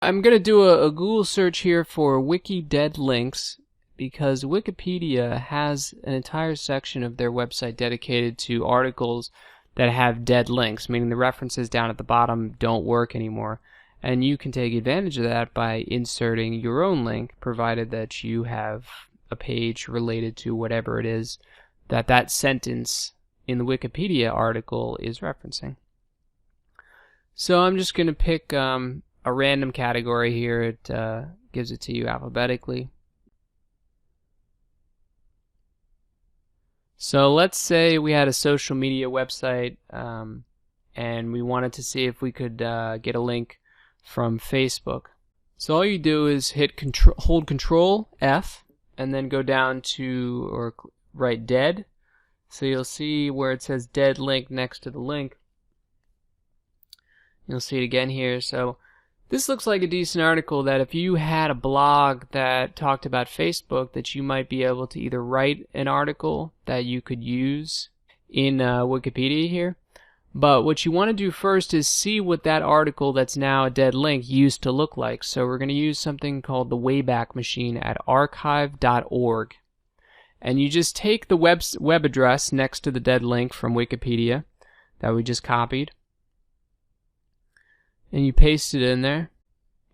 I'm going to do a Google search here for wiki dead links, because Wikipedia has an entire section of their website dedicated to articles that have dead links, meaning the references down at the bottom don't work anymore. And you can take advantage of that by inserting your own link, provided that you have a page related to whatever it is that that sentence in the Wikipedia article is referencing. So I'm just going to pick a random category here. It gives it to you alphabetically. So let's say we had a social media website and we wanted to see if we could get a link from Facebook. So all you do is hold Control F and then go down to, or write dead. So you'll see where it says dead link next to the link. You'll see it again here. So this looks like a decent article that if you had a blog that talked about Facebook, that you might be able to either write an article that you could use in Wikipedia here. But what you want to do first is see what that article that's now a dead link used to look like. So we're going to use something called the Wayback Machine at archive.org. And you just take the web address next to the dead link from Wikipedia that we just copied, and you paste it in there.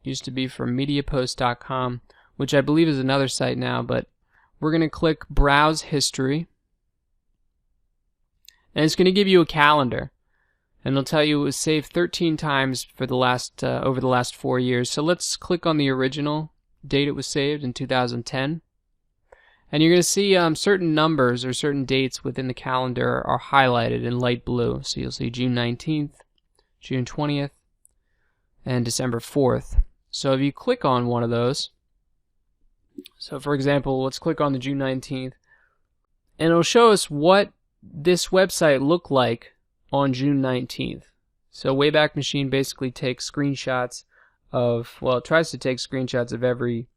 It used to be from mediapost.com, which I believe is another site now, but we're going to click Browse History. And it's going to give you a calendar. And it'll tell you it was saved 13 times for the last over the last 4 years. So let's click on the original date it was saved in 2010. And you're going to see certain numbers or certain dates within the calendar are highlighted in light blue. So you'll see June 19th, June 20th, and December 4th. So if you click on one of those, so for example, let's click on the June 19th, and it'll show us what this website looked like on June 19th. So Wayback Machine basically takes screenshots of, well, it tries to take screenshots of every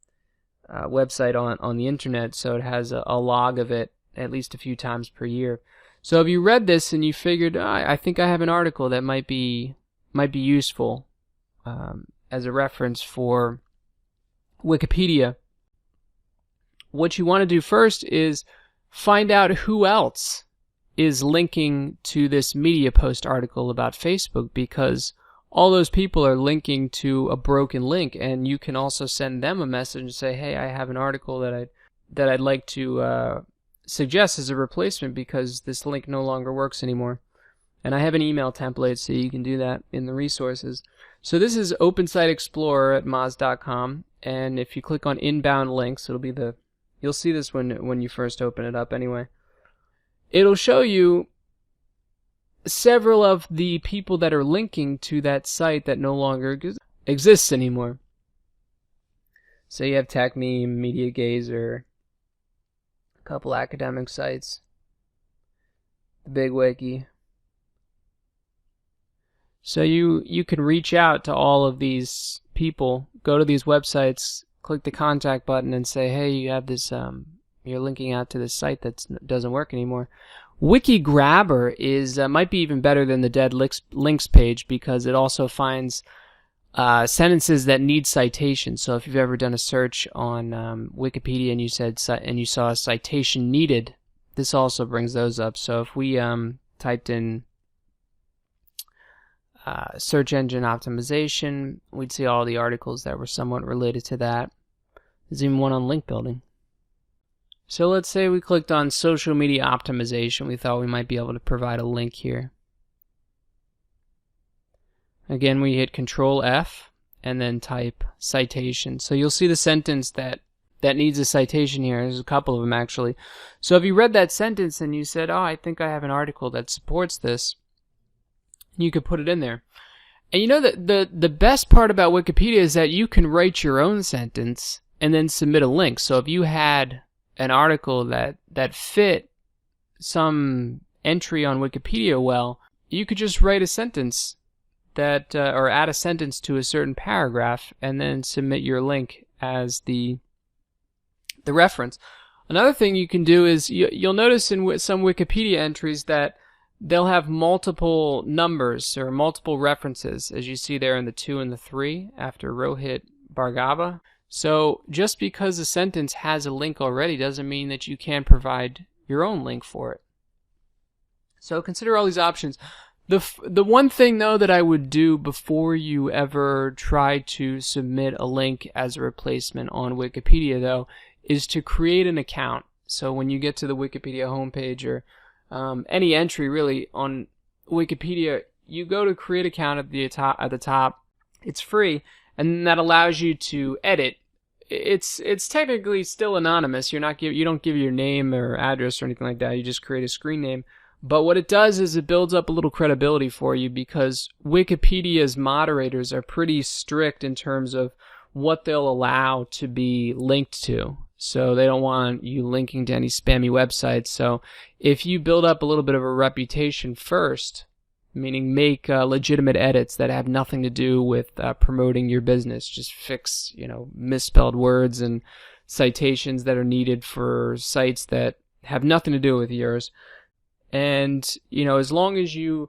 website on the internet, so it has a log of it at least a few times per year. So if you read this and you figured, I think I have an article that might be useful as a reference for Wikipedia, what you want to do first is find out who else is linking to this Media Post article about Facebook, because all those people are linking to a broken link, and you can also send them a message and say, hey, I have an article that I'd like to suggest as a replacement because this link no longer works anymore. And I have an email template, so you can do that in the resources. So this is Open Site Explorer at moz.com, and if you click on inbound links, it'll be you'll see this when you first open it up anyway. It'll show you several of the people that are linking to that site that no longer exists anymore. So you have TechMeme, Media Gazer, a couple academic sites, the Big Wiki. So you can reach out to all of these people, go to these websites, click the contact button and say, hey, you have this, you're linking out to this site that doesn't work anymore. WikiGrabber is might be even better than the dead links page, because it also finds sentences that need citation. So if you've ever done a search on Wikipedia and you saw a citation needed, this also brings those up. So if we typed in search engine optimization, we'd see all the articles that were somewhat related to that. There's even one on link building. So let's say we clicked on social media optimization. We thought we might be able to provide a link here. Again, we hit Control F and then type citation. So you'll see the sentence that needs a citation here. There's a couple of them actually. So if you read that sentence and you said, oh, I think I have an article that supports this, you could put it in there. And you know that the best part about Wikipedia is that you can write your own sentence and then submit a link. So if you had an article that fit some entry on Wikipedia well, you could just write a sentence that or add a sentence to a certain paragraph and then submit your link as the reference. Another thing you can do is you'll notice in some Wikipedia entries that they'll have multiple numbers or multiple references, as you see there in the 2 and the 3 after Rohit Bhargava. So just because a sentence has a link already doesn't mean that you can provide your own link for it. So consider all these options. The one thing, though, that I would do before you ever try to submit a link as a replacement on Wikipedia, though, is to create an account. So when you get to the Wikipedia homepage or any entry really on Wikipedia, you go to create account at the top. It's free, and that allows you to edit. It's technically still anonymous. You don't give your name or address or anything like that. You just create a screen name. But what it does is it builds up a little credibility for you, because Wikipedia's moderators are pretty strict in terms of what they'll allow to be linked to. So they don't want you linking to any spammy websites. So if you build up a little bit of a reputation first, meaning make legitimate edits that have nothing to do with promoting your business, just fix, misspelled words and citations that are needed for sites that have nothing to do with yours. And, as long as you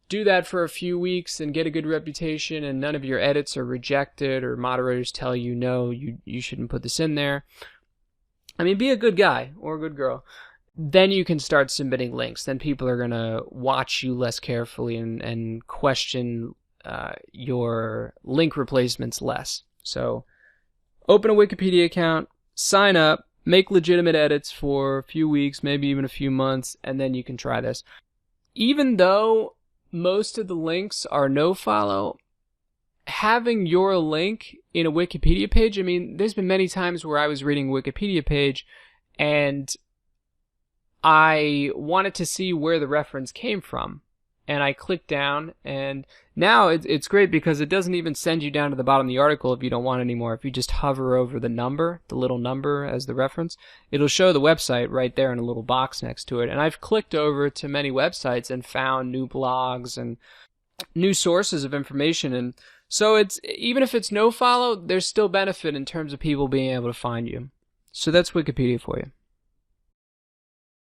do that for a few weeks and get a good reputation and none of your edits are rejected or moderators tell you, no, you shouldn't put this in there. Be a good guy or a good girl. Then you can start submitting links. Then people are going to watch you less carefully and question your link replacements less. So open a Wikipedia account, sign up, make legitimate edits for a few weeks, maybe even a few months, and then you can try this. Even though most of the links are no-follow, having your link in a Wikipedia page, there's been many times where I was reading a Wikipedia page and I wanted to see where the reference came from. And I clicked down, and now it's great because it doesn't even send you down to the bottom of the article if you don't want it anymore. If you just hover over the little number as the reference, it'll show the website right there in a little box next to it. And I've clicked over to many websites and found new blogs and new sources of information. And so even if it's no follow, there's still benefit in terms of people being able to find you. So that's Wikipedia for you.